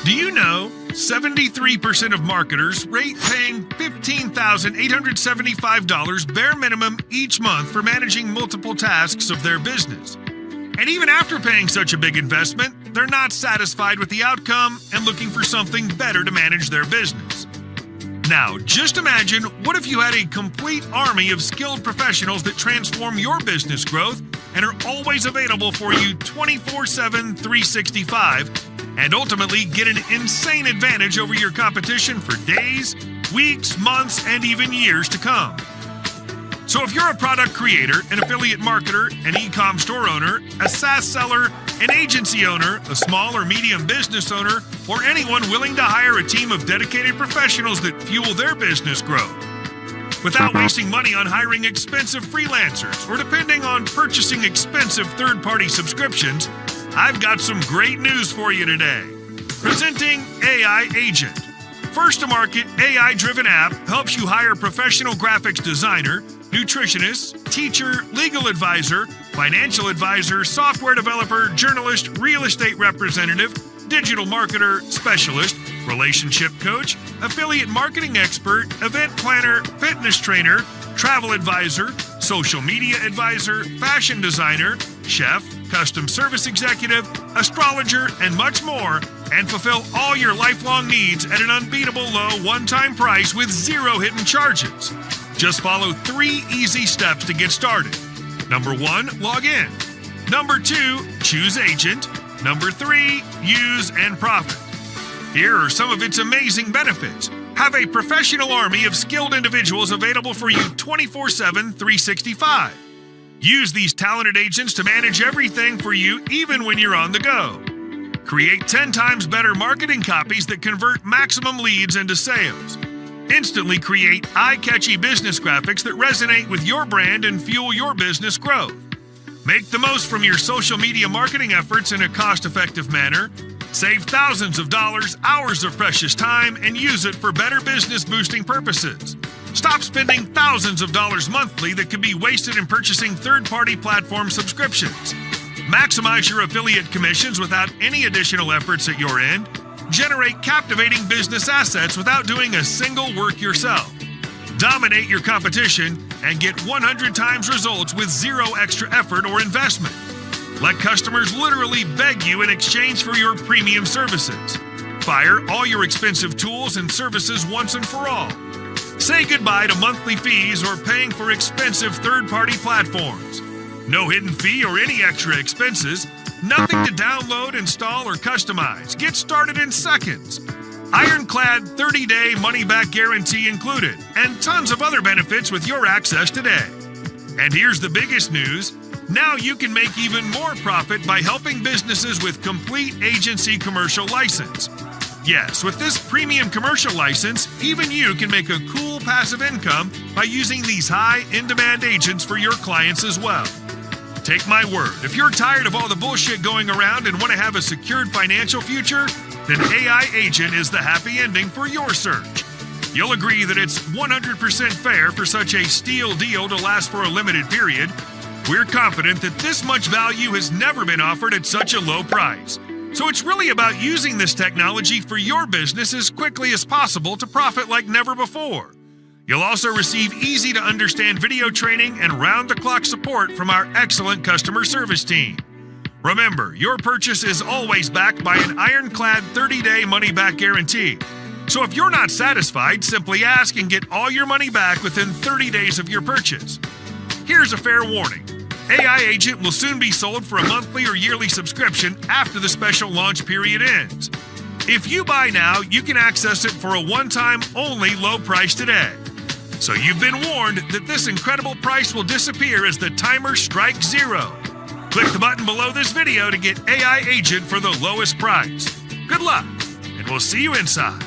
Do you know 73% of marketers rate paying $15,875 bare minimum each month for managing multiple tasks of their business? And even after paying such a big investment, they're not satisfied with the outcome and looking for something better to manage their business. Now, just imagine what if you had a complete army of skilled professionals that transform your business growth and are always available for you 24/7, 365, and ultimately get an insane advantage over your competition for days, weeks, months, and even years to come. So if you're a product creator, an affiliate marketer, an e-com store owner, a SaaS seller, an agency owner, a small or medium business owner, or anyone willing to hire a team of dedicated professionals that fuel their business growth, without wasting money on hiring expensive freelancers or depending on purchasing expensive third-party subscriptions, I've got some great news for you today. Presenting AI Agent. First-to-market AI-driven app helps you hire professional graphics designer, nutritionist, teacher, legal advisor, financial advisor, software developer, journalist, real estate representative, digital marketer, specialist, relationship coach, affiliate marketing expert, event planner, fitness trainer, travel advisor, social media advisor, fashion designer, chef, custom service executive, astrologer, and much more, and fulfill all your lifelong needs at an unbeatable low one-time price with zero hidden charges. Just follow 3 easy steps to get started. Number 1, log in. Number 2, choose agent. Number 3, use and profit. Here are some of its amazing benefits. Have a professional army of skilled individuals available for you 24/7, 365. Use these talented agents to manage everything for you even when you're on the go. Create 10 times better marketing copies that convert maximum leads into sales. Instantly create eye-catchy business graphics that resonate with your brand and fuel your business growth. Make the most from your social media marketing efforts in a cost-effective manner. Save thousands of dollars, hours of precious time, and use it for better business boosting purposes. Stop spending thousands of dollars monthly that could be wasted in purchasing third-party platform subscriptions. Maximize your affiliate commissions without any additional efforts at your end. Generate captivating business assets without doing a single work yourself. Dominate your competition and get 100 times results with zero extra effort or investment. Let customers literally beg you in exchange for your premium services. Fire all your expensive tools and services once and for all. Say goodbye to monthly fees or paying for expensive third-party platforms. No hidden fee or any extra expenses. Nothing to download, install, or customize. Get started in seconds. Ironclad 30-day money-back guarantee included, and tons of other benefits with your access today. And here's the biggest news. Now you can make even more profit by helping businesses with complete agency commercial license. Yes, with this premium commercial license, even you can make a cool passive income by using these high in-demand agents for your clients as well. Take my word, if you're tired of all the bullshit going around and want to have a secured financial future, then AI Agent is the happy ending for your search. You'll agree that it's 100% fair for such a steal deal to last for a limited period. We're confident that this much value has never been offered at such a low price. So it's really about using this technology for your business as quickly as possible to profit like never before. You'll also receive easy-to-understand video training and round-the-clock support from our excellent customer service team. Remember, your purchase is always backed by an ironclad 30-day money-back guarantee. So if you're not satisfied, simply ask and get all your money back within 30 days of your purchase. Here's a fair warning. AI Agent will soon be sold for a monthly or yearly subscription after the special launch period ends. If you buy now, you can access it for a one-time only low price today. So you've been warned that this incredible price will disappear as the timer strikes zero. Click the button below this video to get AI Agent for the lowest price. Good luck, and we'll see you inside.